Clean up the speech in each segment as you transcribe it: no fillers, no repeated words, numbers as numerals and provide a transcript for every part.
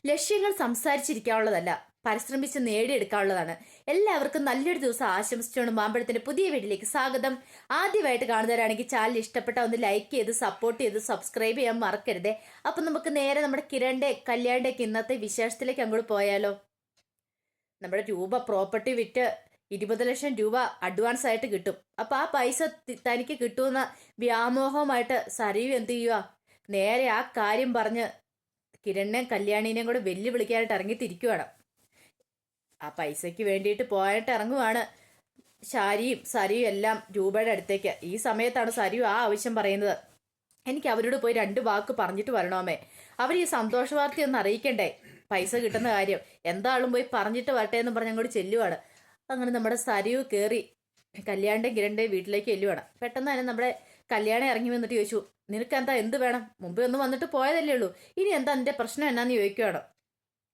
ലക്ഷ്യങ്ങൾ സംസാരിച്ചിരിക്കാനുള്ളതല്ല, പരിശ്രമിച്ച് നേടിയെടുക്കാനുള്ളതാണ്. എല്ലാവർക്കും നല്ലൊരു ദിവസം ആശംസിച്ചുകൊണ്ട് മാമ്പഴത്തിന്റെ പുതിയ വീട്ടിലേക്ക് സ്വാഗതം. ആദ്യമായിട്ട് കാണുന്നവരാണെങ്കിൽ ചാനൽ ഇഷ്ടപ്പെട്ട ഒന്ന് ലൈക്ക് ചെയ്ത് സപ്പോർട്ട് ചെയ്ത് സബ്സ്ക്രൈബ് ചെയ്യാൻ മറക്കരുതേ. അപ്പൊ നമുക്ക് നേരെ നമ്മുടെ കിരണിന്റെ കല്യാണിന്റെ ഇന്നത്തെ വിശേഷത്തിലേക്ക് അങ്ങോട്ട് പോയാലോ. നമ്മുടെ രൂപ പ്രോപ്പർട്ടി വിറ്റ് 20 ലക്ഷം രൂപ അഡ്വാൻസ് ആയിട്ട് കിട്ടും. അപ്പൊ ആ പൈസ തനിക്ക് കിട്ടുമെന്ന വ്യാമോഹമായിട്ട് സരയു എന്ത് ചെയ്യുക, നേരെ ആ കാര്യം പറഞ്ഞ് കിരണിനെയും കല്യാണിനെയും കൂടെ വെല്ലുവിളിക്കാനായിട്ട് ഇറങ്ങിത്തിരിക്കുവാണ്. ആ പൈസയ്ക്ക് വേണ്ടിയിട്ട് പോയിട്ട് ഇറങ്ങുവാണ് ശാരിയും സരിയും എല്ലാം രൂപയുടെ അടുത്തേക്ക്. ഈ സമയത്താണ് സരിയു ആ ആവശ്യം പറയുന്നത്. എനിക്ക് അവരോട് പോയി 2 വാക്ക് പറഞ്ഞിട്ട് വരണമേ, അവർ ഈ സന്തോഷ വാർത്തയൊന്നും അറിയിക്കണ്ടേ, പൈസ കിട്ടുന്ന കാര്യം എന്താളും പോയി പറഞ്ഞിട്ട് വരട്ടെ എന്ന് പറഞ്ഞ് അങ്ങോട്ട് ചെല്ലുവാണ്. അങ്ങനെ നമ്മുടെ സരിയു കയറി കല്യാണിന്റെ കിരണിന്റെയും വീട്ടിലേക്ക് ചെല്ലുവാണ്. പെട്ടെന്ന് തന്നെ നമ്മുടെ കല്യാണം ഇറങ്ങി വന്നിട്ട് ചോദിച്ചു, നിനക്ക് എന്താ, എന്ത് വേണം? മുമ്പേ ഒന്ന് വന്നിട്ട് പോയതല്ലേ ഉള്ളൂ, ഇനി എന്താ നിന്റെ പ്രശ്നം എന്നാന്ന് ചോദിക്കുവാണോ.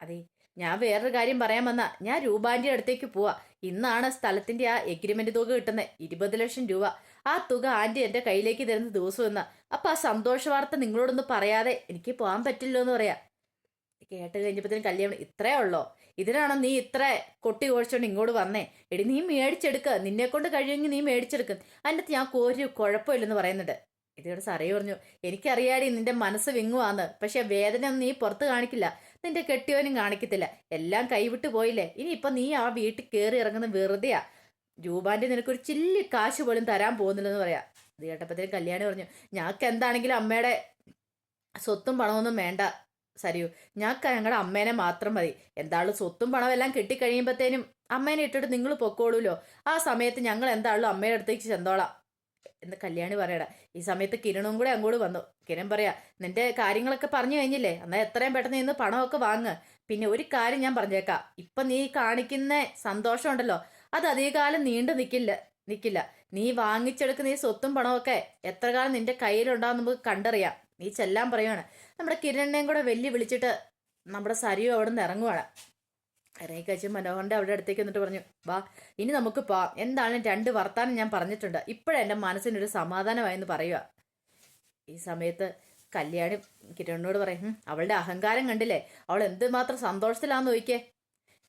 അതെ, ഞാൻ വേറൊരു കാര്യം പറയാൻ വന്നാ, ഞാൻ രൂപാന്റെ അടുത്തേക്ക് പോവാ. ഇന്നാണ് സ്ഥലത്തിന്റെ ആ എഗ്രിമെന്റ് തുക കിട്ടുന്നത്, 20 ലക്ഷം രൂപ. ആ തുക ആന്റി എന്റെ കയ്യിലേക്ക് തരുന്ന ദിവസം എന്നാ. അപ്പൊ ആ സന്തോഷ വാർത്ത നിങ്ങളോടൊന്നും പറയാതെ എനിക്ക് പോകാൻ പറ്റില്ലോ എന്ന് പറയാ. കേട്ട് കഴിഞ്ഞപ്പോഴത്തേനും കല്യാണം, ഇത്രേ ഉള്ളോ? ഇതിനാണോ നീ ഇത്ര കൊട്ടി കോഴിച്ചോണ്ട് ഇങ്ങോട്ട് വന്നേ? എടി നീ മേടിച്ചെടുക്ക, നിന്നെ കൊണ്ട് കഴിയുമെങ്കിൽ നീ മേടിച്ചെടുക്കും, അതിൻ്റെ ഞാൻ ഒരു കുഴപ്പമില്ലെന്ന് പറയുന്നുണ്ട്. ഇതിവിടെ സറിയ പറഞ്ഞു, എനിക്കറിയാടി നിന്റെ മനസ്സ് വിങ്ങുവാന്ന്, പക്ഷെ വേദന ഒന്നും നീ പുറത്ത് കാണിക്കില്ല, നിന്റെ കെട്ടിയവനും കാണിക്കത്തില്ല, എല്ലാം കൈവിട്ട് പോയില്ലേ, ഇനിയിപ്പൊ നീ ആ വീട്ടിൽ കയറി ഇറങ്ങുന്ന വെറുതെയാ, രൂപാന്റെ നിനക്കൊരു ചില്ലി കാശ് പോലും തരാൻ പോകുന്നില്ലെന്ന് പറയാ. ഇത് കേട്ടപ്പോഴത്തേക്കും കല്യാണി പറഞ്ഞു, ഞങ്ങൾക്ക് എന്താണെങ്കിലും അമ്മയുടെ സ്വത്തും പണമൊന്നും വേണ്ട സരിയു, ഞങ്ങൾക്ക് ഞങ്ങളുടെ അമ്മേനെ മാത്രം മതി. എന്താളും സ്വത്തും പണവും എല്ലാം കിട്ടിക്കഴിയുമ്പോഴത്തേനും അമ്മേനെ ഇട്ടിട്ട് നിങ്ങൾ പൊക്കോളൂല്ലോ, ആ സമയത്ത് ഞങ്ങൾ എന്താളും അമ്മയുടെ അടുത്തേക്ക് ചെന്നോളാം എന്ന് കല്യാണി പറയടാ. ഈ സമയത്ത് കിരണും കൂടെ അങ്ങോട്ട് വന്നു. കിരൺ പറയാ, നിന്റെ കാര്യങ്ങളൊക്കെ പറഞ്ഞു കഴിഞ്ഞില്ലേ, എന്നാൽ എത്രയും പെട്ടെന്ന് ഇന്ന് പണമൊക്കെ വാങ്ങ്. പിന്നെ ഒരു കാര്യം ഞാൻ പറഞ്ഞേക്കാം, ഇപ്പൊ നീ കാണിക്കുന്ന സന്തോഷം ഉണ്ടല്ലോ, അത് അധികകാലം നീണ്ടു നിൽക്കില്ല. നീ വാങ്ങിച്ചെടുക്കുന്ന ഈ സ്വത്തും പണമൊക്കെ എത്ര കാലം നിന്റെ കയ്യിലുണ്ടാവും നമുക്ക് കണ്ടറിയാം. നീ ചെല്ലാൻ പറയുവാണ്. നമ്മുടെ കിരണിനെയും കൂടെ വിളിച്ചിട്ട് നമ്മുടെ സരിയു അവിടെ നിന്ന് ഇറങ്ങുവാണ്. ഇറങ്ങിക്കഴിച്ച് മനോഹറിന്റെ അവിടെ അടുത്തേക്ക് എന്നിട്ട് പറഞ്ഞു, വാ ഇനി നമുക്ക് പോവാം, എന്താണ് 2 വർത്താനം ഞാൻ പറഞ്ഞിട്ടുണ്ട്, ഇപ്പോഴെന്റെ മനസ്സിനൊരു സമാധാനമായെന്ന് പറയുക. ഈ സമയത്ത് കല്യാണി കിരണിനോട് പറയും, അവളുടെ അഹങ്കാരം കണ്ടില്ലേ, അവൾ എന്തുമാത്രം സന്തോഷത്തിലാന്ന് നോക്കിയേ.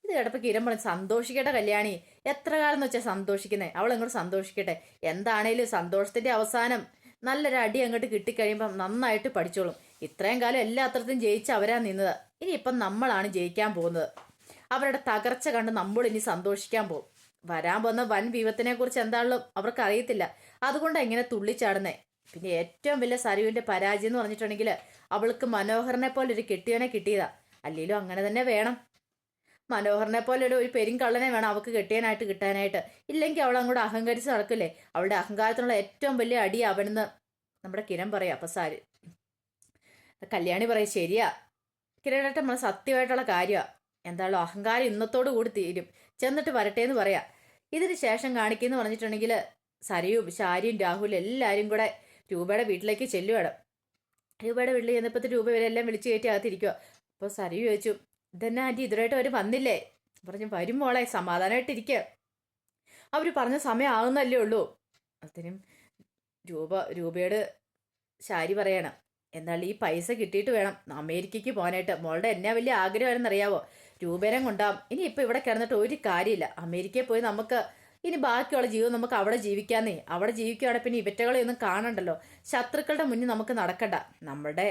ഇത് കേട്ടപ്പോൾ കിരൺ പറഞ്ഞു, സന്തോഷിക്കട്ടെ കല്യാണി, എത്ര കാലം എന്ന് വെച്ചാൽ സന്തോഷിക്കുന്നേ, അവൾ അങ്ങോട്ട് സന്തോഷിക്കട്ടെ. എന്താണേലും സന്തോഷത്തിന്റെ അവസാനം നല്ലൊരു അടി അങ്ങോട്ട് കിട്ടിക്കഴിയുമ്പം നന്നായിട്ട് പഠിച്ചോളും. ഇത്രയും കാലം എല്ലാ അത്രത്തും ജയിച്ച് അവരാ നിന്നത്, ഇനിയിപ്പം നമ്മളാണ് ജയിക്കാൻ പോകുന്നത്. അവരുടെ തകർച്ച കണ്ട് നമ്മൾ ഇനി സന്തോഷിക്കാൻ പോകും. വരാൻ പോകുന്ന വൻ വിപത്തിനെ കുറിച്ച് എന്താണല്ലോ അവർക്ക് അറിയത്തില്ല, അതുകൊണ്ടാണ് ഇങ്ങനെ തുള്ളിച്ചാടുന്നേ. പിന്നെ ഏറ്റവും വലിയ സരുവിന്റെ പരാജയം എന്ന് പറഞ്ഞിട്ടുണ്ടെങ്കിൽ അവൾക്ക് മനോഹരനെ പോലെ ഒരു കെട്ടിയവനെ കിട്ടിയതാ. അല്ലെങ്കിലും അങ്ങനെ തന്നെ വേണം, മനോഹരനെ പോലെ ഒരു പെരുങ്കള്ളനെ വേണം അവൾക്ക് കെട്ടിയനായിട്ട് കിട്ടാനായിട്ട്. ഇല്ലെങ്കിൽ അവൾ അങ്ങോട്ട് അഹങ്കരിച്ച് നടക്കില്ലേ. അവളുടെ അഹങ്കാരത്തിനുള്ള ഏറ്റവും വലിയ അടി അവനെന്ന് നമ്മുടെ കിരൺ പറയാം. അപ്പൊ കല്യാണി പറയും, ശരിയാ കിരണേട്ടൻ, നമ്മൾ സത്യമായിട്ടുള്ള കാര്യമാണ്. എന്തായാലും അഹങ്കാരം ഇന്നത്തോടു കൂടി തീരും, ചെന്നിട്ട് വരട്ടെ എന്ന് പറയാ. ഇതിന് ശേഷം കാണിക്കുന്നു പറഞ്ഞിട്ടുണ്ടെങ്കിൽ സരിയും ശാരിയും രാഹുലും എല്ലാവരും കൂടെ രൂപയുടെ വീട്ടിലേക്ക് ചെല്ലുവാണ്. രൂപയുടെ വീട്ടിൽ ചെന്നപ്പോഴത്തെ രൂപ ഇവരെല്ലാം വിളിച്ചു കയറ്റി അകത്തിരിക്കുക. അപ്പോൾ സരിയു ചോദിച്ചു, ഇതന്നെ ആൻറ്റി ഇതുവരായിട്ട് അവർ വന്നില്ലേ? പറഞ്ഞു, വരും മോളെ, സമാധാനമായിട്ടിരിക്കുക, അവർ പറഞ്ഞ സമയം ആകുന്നല്ലേ ഉള്ളൂ. അതിനും രൂപയോട് ശാരി പറയണം, എന്നാൽ ഈ പൈസ കിട്ടിയിട്ട് വേണം അമേരിക്കയ്ക്ക് പോകാനായിട്ട്. മോളുടെ എന്നാ വലിയ ആഗ്രഹമാണെന്നറിയാവോ, രൂപേരം കൊണ്ടാവും. ഇനി ഇപ്പം ഇവിടെ കിടന്നിട്ട് ഒരു കാര്യമില്ല, അമേരിക്കയിൽ പോയി നമുക്ക് ഇനി ബാക്കിയുള്ള ജീവിതം നമുക്ക് അവിടെ ജീവിക്കാന്നേ. അവിടെ ജീവിക്കുകയാണെങ്കിൽ പിന്നെ ഇവറ്റകളെ ഒന്നും കാണണ്ടല്ലോ, ശത്രുക്കളുടെ മുന്നിൽ നമുക്ക് നടക്കണ്ട. നമ്മുടെ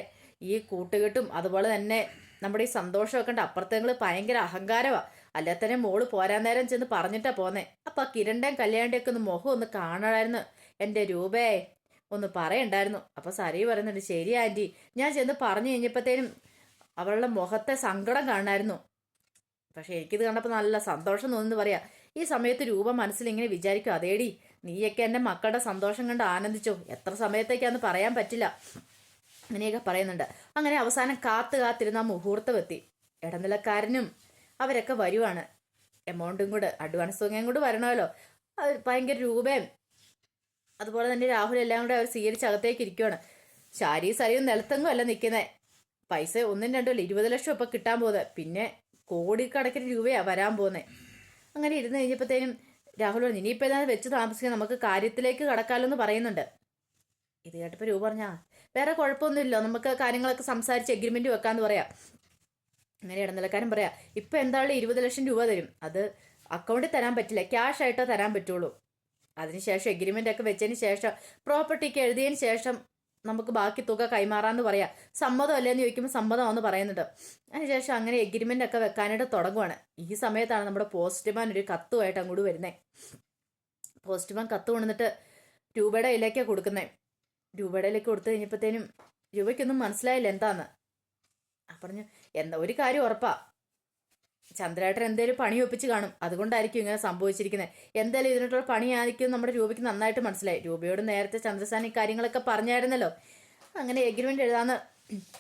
ഈ കൂട്ടുകെട്ടും അതുപോലെ തന്നെ നമ്മുടെ ഈ സന്തോഷമൊക്കെ ഉണ്ട്. അപ്പുറത്തേങ്ങൾ ഭയങ്കര അഹങ്കാരമാണ്, അല്ലെ തന്നെ മോള് പോരാൻ നേരം ചെന്ന് പറഞ്ഞിട്ടാ പോന്നേ. അപ്പൊ കിരണിന്റെയും കല്യാണിന്റെയൊക്കെ ഒന്ന് മുഖം ഒന്ന് കാണണമായിരുന്നു, എൻ്റെ രൂപേ ഒന്ന് പറയണ്ടായിരുന്നു. അപ്പൊ സരി പറയുന്നുണ്ട്, ശരി ആൻറ്റി, ഞാൻ ചെന്ന് പറഞ്ഞു കഴിഞ്ഞപ്പോഴത്തേനും അവളുടെ മുഖത്തെ സങ്കടം കാണായിരുന്നു, പക്ഷെ എനിക്കിത് കണ്ടപ്പോൾ നല്ല സന്തോഷം തോന്നുന്നു പറയാ. ഈ സമയത്ത് രൂപ മനസ്സിൽ ഇങ്ങനെ വിചാരിക്കും, അതേടി നീയൊക്കെ എൻ്റെ മക്കളുടെ സന്തോഷം കണ്ട് ആനന്ദിച്ചോ, എത്ര സമയത്തേക്കാന്ന് പറയാൻ പറ്റില്ല, അങ്ങനെയൊക്കെ പറയുന്നുണ്ട്. അങ്ങനെ അവസാനം കാത്തിരുന്ന ആ മുഹൂർത്തം എത്തി. ഇടനിലക്കാരനും അവരൊക്കെ വരുവാണ്. എമൗണ്ടും കൂടെ അഡ്വാൻസ് തുകയും കൂടെ വരണമല്ലോ. അത് ഭയങ്കര രൂപയും അതുപോലെ തന്നെ രാഹുൽ എല്ലാം കൂടെ അവർ സ്വീകരിച്ച് അകത്തേക്ക് ഇരിക്കുവാണ്. ശാരി സരിയും നിലത്തെങ്ങും അല്ല നിൽക്കുന്നത്. പൈസ 1 2 അല്ല 20 ലക്ഷം ഇപ്പം കിട്ടാൻ പോകുന്നത്, പിന്നെ കോടിക്കണക്കിന് രൂപയാ വരാൻ പോകുന്നത്. അങ്ങനെ ഇരുന്ന് കഴിഞ്ഞപ്പോഴത്തേനും രാഹുൽ പറഞ്ഞു, ഇനിയിപ്പോൾ ഏതാണ്ട് വെച്ച് താമസിക്കാൻ നമുക്ക് കാര്യത്തിലേക്ക് കടക്കാമല്ലോ എന്ന് പറയുന്നുണ്ട്. ഇത് കേട്ടപ്പോൾ രൂപ പറഞ്ഞാ വേറെ കുഴപ്പമൊന്നുമില്ല, നമുക്ക് കാര്യങ്ങളൊക്കെ സംസാരിച്ച് എഗ്രിമെന്റ് വെക്കാന്ന് പറയാം. അങ്ങനെ ഇടനിലക്കാരൻ പറയാ ഇപ്പൊ എന്തായാലും 20 ലക്ഷം രൂപ തരും. അത് അക്കൗണ്ടിൽ തരാൻ പറ്റില്ല, ക്യാഷ് ആയിട്ടോ തരാൻ പറ്റുള്ളൂ. അതിനുശേഷം എഗ്രിമെന്റ് ഒക്കെ വെച്ചതിന് ശേഷം പ്രോപ്പർട്ടിക്ക് എഴുതിയതിന് ശേഷം നമുക്ക് ബാക്കി തുക കൈമാറാന്ന് പറയാം. സമ്മതം അല്ലേന്ന് ചോദിക്കുമ്പോൾ സമ്മതമാണെന്ന് പറയുന്നുണ്ട്. അതിനുശേഷം അങ്ങനെ എഗ്രിമെന്റ് ഒക്കെ വെക്കാനായിട്ട് തുടങ്ങുവാണ്. ഈ സമയത്താണ് നമ്മുടെ പോസ്റ്റ്മാൻ ഒരു കത്തുമായിട്ട് അങ്ങോട്ട് വരുന്നത്. പോസ്റ്റ്മാൻ കത്ത് കൊണ്ടുവന്നിട്ട് രൂപയുടെ കയ്യിലേക്കാണ് കൊടുക്കുന്നത്. രൂപയുടെ കയ്യിലേക്ക് കൊടുത്തു കഴിഞ്ഞപ്പോഴത്തേനും രൂപയ്ക്കൊന്നും മനസ്സിലായില്ല എന്താന്ന്. പറഞ്ഞു എന്താ ഒരു കാര്യം ഉറപ്പാ, ചന്ദ്രേട്ടൻ എന്തേലും പണി ഒപ്പിച്ച് കാണും, അതുകൊണ്ടായിരിക്കും ഇങ്ങനെ സംഭവിച്ചിരിക്കുന്നത്. എന്തായാലും ഇതിനായിട്ടുള്ള പണിയായിരിക്കും നമ്മുടെ രൂപയ്ക്ക് നന്നായിട്ട് മനസ്സിലായി. രൂപയോട് നേരത്തെ ചന്ദ്രസാൻ ഈ കാര്യങ്ങളൊക്കെ പറഞ്ഞായിരുന്നല്ലോ. അങ്ങനെ എഗ്രിമെന്റ് എഴുതാന്ന്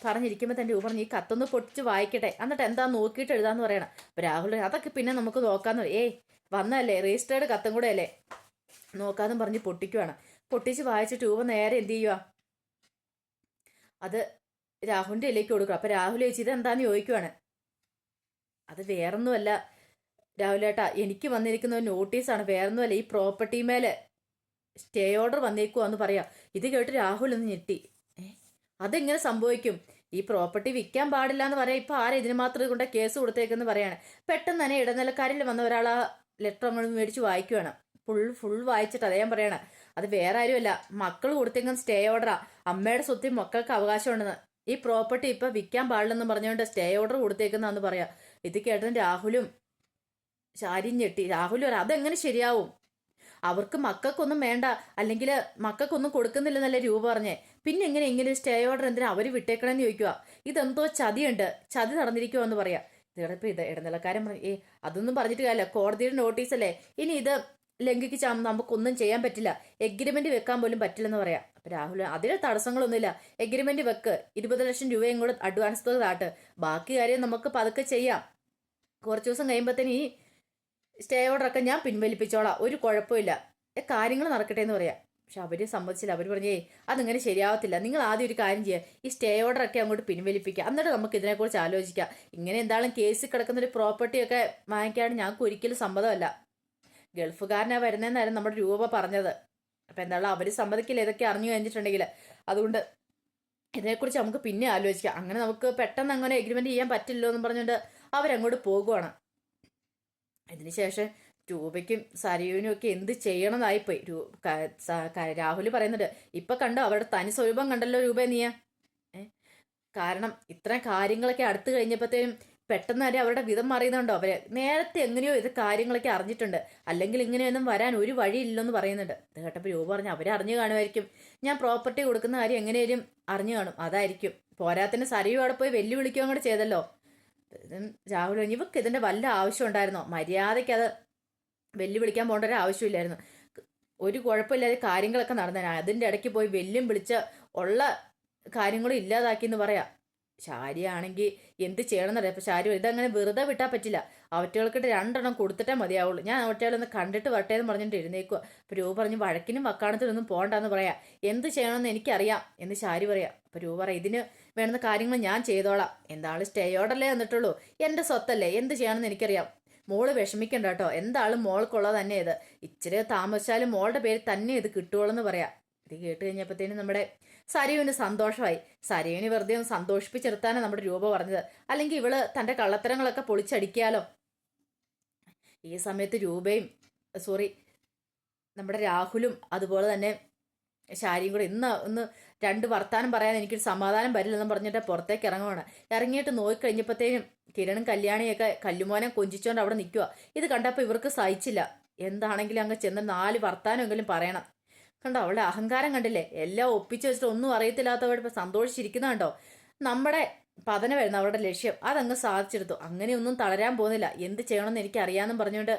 പറഞ്ഞിരിക്കുമ്പോൾ തന്നെ രൂപ പറഞ്ഞു ഈ കത്തൊന്ന് പൊട്ടിച്ച് വായിക്കട്ടെ, എന്നിട്ട് എന്താ നോക്കിയിട്ട് എഴുതാന്ന് പറയണം. അപ്പൊ രാഹുൽ അതൊക്കെ പിന്നെ നമുക്ക് നോക്കാന്ന് ഏയ് വന്നല്ലേ രജിസ്റ്റേർഡ് കത്തും കൂടെ അല്ലേ നോക്കാന്നും പറഞ്ഞ് പൊട്ടിക്കുവാണ്. പൊട്ടിച്ച് വായിച്ചിട്ട് രൂപ നേരെ എന്ത് ചെയ്യുക, അത് രാഹുലിന്റെ ഇലേക്ക് കൊടുക്കുക. അപ്പൊ രാഹുൽ ചോദിച്ചു ഇത് എന്താന്ന് ചോദിക്കുവാണ്. അത് വേറൊന്നുമല്ല രാഹുലേട്ടാ, എനിക്ക് വന്നിരിക്കുന്ന ഒരു നോട്ടീസാണ്, വേറൊന്നുമല്ല ഈ പ്രോപ്പർട്ടി മേലെ സ്റ്റേ ഓർഡർ വന്നേക്കുവാന്ന് പറയാം. ഇത് കേട്ട് രാഹുൽ ഒന്ന് ഞെട്ടി. അതെങ്ങനെ സംഭവിക്കും? ഈ പ്രോപ്പർട്ടി വിൽക്കാൻ പാടില്ല എന്ന് പറയാം. ഇപ്പൊ ആരെ ഇതിന് മാത്രം കൊണ്ട് കേസ് കൊടുത്തേക്കെന്ന് പറയാണ്. പെട്ടെന്ന് തന്നെ ഇടനിലക്കാരിൽ വന്ന ഒരാൾ ആ ലെറ്റർ നമ്മൾ മേടിച്ച് വായിക്കുവാണ്. ഫുൾ വായിച്ചിട്ട് അദ്ദേഹം പറയണം അത് വേറെ ആരുമല്ല, മക്കൾ കൊടുത്തേക്കുന്ന സ്റ്റേ ഓർഡറാ, അമ്മയുടെ സ്വത്തിൽ മക്കൾക്ക് അവകാശമുണ്ടെന്ന്. ഈ പ്രോപ്പർട്ടി ഇപ്പൊ വിൽക്കാൻ പാടില്ലെന്ന് പറഞ്ഞുകൊണ്ട് സ്റ്റേ ഓർഡർ കൊടുത്തേക്കുന്നതെന്ന് പറയാം. ഇത് കേട്ടതും രാഹുലും ശാരിയും ഞെട്ടി. രാഹുലും അതെങ്ങനെ ശരിയാവും? അവർക്ക് മക്കൾക്കൊന്നും വേണ്ട, അല്ലെങ്കിൽ മക്കൾക്കൊന്നും കൊടുക്കുന്നില്ലെന്നല്ലേ രൂപ പറഞ്ഞേ. പിന്നെ എങ്ങനെ ഇങ്ങനെ ഒരു സ്റ്റേ ഓർഡർ എന്തിനാ അവര് വിട്ടേക്കണമെന്ന് ചോദിക്കുക. ഇതെന്തോ ചതിയുണ്ട്, ചതി നടന്നിരിക്കുവാന്ന് പറയാ. ഇതിടപ്പ് ഇത് ഇടനിലക്കാരൻ പറഞ്ഞു അതൊന്നും പറഞ്ഞിട്ട് കാര്യമില്ല, കോടതിയുടെ നോട്ടീസല്ലേ, ഇനി ഇത് ലംഘിച്ചാൽ നമുക്കൊന്നും ചെയ്യാൻ പറ്റില്ല, എഗ്രിമെന്റ് വെക്കാൻ പോലും പറ്റില്ലെന്ന് പറയാം. അപ്പൊ രാഹുൽ അതിന് തടസ്സങ്ങളൊന്നുമില്ല, എഗ്രിമെന്റ് വെക്ക്, 20 ലക്ഷം രൂപയും കൂടെ അഡ്വാൻസ് തുക താട്ട്, ബാക്കി കാര്യം നമുക്ക് പതുക്കെ ചെയ്യാം, കുറച്ച് ദിവസം കഴിയുമ്പോഴത്തേന് ഈ സ്റ്റേ ഓർഡറൊക്കെ ഞാൻ പിൻവലിപ്പിച്ചോളാം, ഒരു കുഴപ്പമില്ല, കാര്യങ്ങൾ നടക്കട്ടെ എന്ന് പറയാം. പക്ഷെ അവര് സമ്മതിച്ചില്ല. അവർ പറഞ്ഞേ അതിങ്ങനെ ശരിയാവത്തില്ല, നിങ്ങൾ ആദ്യം ഒരു കാര്യം ചെയ്യുക, ഈ സ്റ്റേ ഓർഡറൊക്കെ അങ്ങോട്ട് പിൻവലിപ്പിക്കുക, എന്നിട്ട് നമുക്ക് ഇതിനെക്കുറിച്ച് ആലോചിക്കാം. ഇങ്ങനെ എന്തായാലും കേസിൽ കിടക്കുന്ന ഒരു പ്രോപ്പർട്ടിയൊക്കെ വാങ്ങിക്കാണ് ഞങ്ങൾക്ക് ഒരിക്കലും സമ്മതമല്ല, ഗൾഫുകാരനാ വരുന്നതെന്നായിരുന്നു നമ്മുടെ രൂപ പറഞ്ഞത്. അപ്പൊ എന്തായാലും അവര് സമ്മതിക്കില്ല ഇതൊക്കെ അറിഞ്ഞു കഴിഞ്ഞിട്ടുണ്ടെങ്കിൽ. അതുകൊണ്ട് ഇതിനെക്കുറിച്ച് നമുക്ക് പിന്നെ ആലോചിക്കാം. അങ്ങനെ നമുക്ക് പെട്ടെന്ന് അങ്ങനെ എഗ്രിമെന്റ് ചെയ്യാൻ പറ്റില്ലോ എന്ന് പറഞ്ഞുകൊണ്ട് അവരങ്ങോട്ട് പോകുവാണ്. ഇതിനുശേഷം രൂപയ്ക്കും സരയുവിനും ഒക്കെ എന്ത് ചെയ്യണമെന്നായിപ്പോയി. രാഹുൽ പറയുന്നുണ്ട് ഇപ്പൊ കണ്ടോ അവരുടെ തനി സ്വരൂപം കണ്ടല്ലോ രൂപ നീയ. കാരണം ഇത്രയും കാര്യങ്ങളൊക്കെ അടുത്ത് കഴിഞ്ഞപ്പോഴത്തേനും പെട്ടെന്ന് തന്നെ അവരുടെ വിധം അറിയുന്നുണ്ടോ. അവര് നേരത്തെ എങ്ങനെയോ ഇത് കാര്യങ്ങളൊക്കെ അറിഞ്ഞിട്ടുണ്ട്, അല്ലെങ്കിൽ ഇങ്ങനെയൊന്നും വരാൻ ഒരു വഴിയില്ലെന്ന് പറയുന്നുണ്ട്. ഇത് കേട്ടപ്പോൾ രൂപ പറഞ്ഞു അവരെ അറിഞ്ഞു കാണുമായിരിക്കും, ഞാൻ പ്രോപ്പർട്ടി കൊടുക്കുന്ന കാര്യം എങ്ങനെയും അറിഞ്ഞു കാണും, അതായിരിക്കും. പോരാത്തിന് സരയു അവിടെ പോയി വെല്ലുവിളിക്കുകയും കൂടെ ചെയ്തല്ലോ. രാഹുൽ പറഞ്ഞു ഇവക്ക് ഇതിന്റെ വല്ല ആവശ്യം ഉണ്ടായിരുന്നോ, മര്യാദയ്ക്ക് അത് വെല്ലുവിളിക്കാൻ പോകേണ്ട ഒരു ആവശ്യമില്ലായിരുന്നു, ഒരു കുഴപ്പമില്ലാതെ കാര്യങ്ങളൊക്കെ നടന്നേനെ, അതിന്റെ ഇടയ്ക്ക് പോയി വിളിച്ച് ഉള്ള കാര്യങ്ങളും ഇല്ലാതാക്കി എന്ന് പറയാം. ശാരിയാണെങ്കിൽ എന്ത് ചെയ്യണമെന്നറിയാം. അപ്പൊ ശാരി ഇതങ്ങനെ വെറുതെ വിട്ടാൽ പറ്റില്ല, അവറ്റകൾക്കിട്ട് 2 കൊടുത്തിട്ടേ മതിയാവുള്ളൂ, ഞാൻ അവറ്റകളൊന്ന് കണ്ടിട്ട് വരട്ടെ എന്ന് പറഞ്ഞിട്ട് എഴുന്നേക്കുക. അപ്പൊ രൂപ പറഞ്ഞു വഴക്കിനും വക്കാണത്തിനൊന്നും പോകണ്ടെന്ന് പറയാം, എന്ത് ചെയ്യണമെന്ന് എനിക്കറിയാം എന്ന് ശാരി പറയാം. അപ്പൊ രൂപ പറയാം ഇതിന് വേണ്ടുന്ന കാര്യങ്ങൾ ഞാൻ ചെയ്തോളാം, എന്താളും സ്റ്റേ ഓർഡറല്ലേ തന്നിട്ടുള്ളൂ, എന്റെ സ്വത്തല്ലേ, എന്ത് ചെയ്യണമെന്ന് എനിക്കറിയാം, മോള് വിഷമിക്കണ്ട കേട്ടോ, എന്താളും മോൾക്കുള്ളത് തന്നെ ഇത്, ഇച്ചിരി താമസിച്ചാലും മോളുടെ പേര് തന്നെ ഇത് കിട്ടുള്ളൂ പറയാം. ഇത് കേട്ട് കഴിഞ്ഞപ്പോഴത്തേനും നമ്മുടെ സരയുവിന് സന്തോഷമായി. സരയുവിന് വെറുതെ ഒന്ന് സന്തോഷിപ്പിച്ചെടുത്താനാണ് നമ്മുടെ രൂപ പറഞ്ഞത്, അല്ലെങ്കിൽ ഇവള് തന്റെ കള്ളത്തരങ്ങളൊക്കെ പൊളിച്ചടിക്കാലോ. ഈ സമയത്ത് രൂപയും നമ്മുടെ രാഹുലും അതുപോലെ തന്നെ ശാരിയും കൂടെ ഒന്ന് 2 വർത്താനം പറയാൻ എനിക്കൊരു സമാധാനം വരില്ലെന്ന് പറഞ്ഞിട്ട് പുറത്തേക്ക് ഇറങ്ങുവാണ്. ഇറങ്ങിയിട്ട് നോക്കിക്കഴിഞ്ഞപ്പോഴത്തേനും കിരണും കല്യാണിയൊക്കെ കല്ലുമോനെ കൊഞ്ചിച്ചോണ്ട് അവിടെ നിൽക്കുക. ഇത് കണ്ടപ്പോൾ ഇവർക്ക് സഹിച്ചില്ല, എന്താണെങ്കിലും അങ്ങ് ചെന്ന് 4 വർത്താനമെങ്കിലും പറയണം. കണ്ടോ അവളുടെ അഹങ്കാരം കണ്ടില്ലേ, എല്ലാം ഒപ്പിച്ചു വെച്ചിട്ട് ഒന്നും അറിയത്തില്ലാത്തവർ ഇപ്പൊ സന്തോഷിച്ചിരിക്കുന്ന കണ്ടോ. നമ്മുടെ പതനമായിരുന്നു അവരുടെ ലക്ഷ്യം, അതങ്ങ് സാധിച്ചെടുത്തു, അങ്ങനെയൊന്നും തളരാൻ പോകുന്നില്ല, എന്ത് ചെയ്യണമെന്ന് എനിക്ക് അറിയാമെന്നും പറഞ്ഞുകൊണ്ട്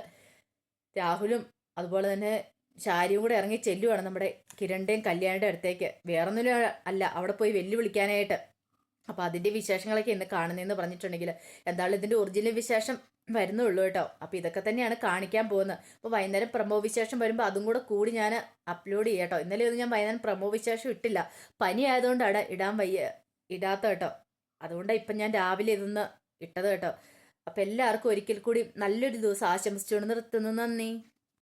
രാഹുലും അതുപോലെ തന്നെ ശാരിയും കൂടെ ഇറങ്ങി ചെല്ലുവാണ് നമ്മുടെ കിരണിന്റെയും കല്യാണിയുടെ അടുത്തേക്ക്. വേറൊന്നിനും അല്ല, അവിടെ പോയി വെല്ലുവിളിക്കാനായിട്ട്. അപ്പൊ അതിന്റെ വിശേഷങ്ങളൊക്കെ ഇന്ന് കാണുന്നതെന്ന് പറഞ്ഞിട്ടുണ്ടെങ്കിൽ എന്തായാലും ഇതിന്റെ ഒറിജിനൽ വിശേഷം വരുന്നുള്ളൂ കേട്ടോ. അപ്പൊ ഇതൊക്കെ തന്നെയാണ് കാണിക്കാൻ പോകുന്നത്. അപ്പൊ വൈകുന്നേരം പ്രമോ വിശേഷം വരുമ്പോൾ അതും കൂടി ഞാൻ അപ്ലോഡ് ചെയ്യാം കേട്ടോ. ഇന്നലെ ഒന്നും ഞാൻ വൈകുന്നേരം പ്രമോ വിശേഷം ഇട്ടില്ല, പനി ആയതുകൊണ്ടാണ് ഇടാത്ത കേട്ടോ. അതുകൊണ്ടാണ് ഇപ്പം ഞാൻ രാവിലെ ഇതൊന്ന് ഇട്ടത് കേട്ടോ. അപ്പൊ എല്ലാവർക്കും ഒരിക്കൽ കൂടി നല്ലൊരു ദിവസം ആശംസിച്ചുകൊണ്ട് നിർത്തുന്നു. നന്ദി.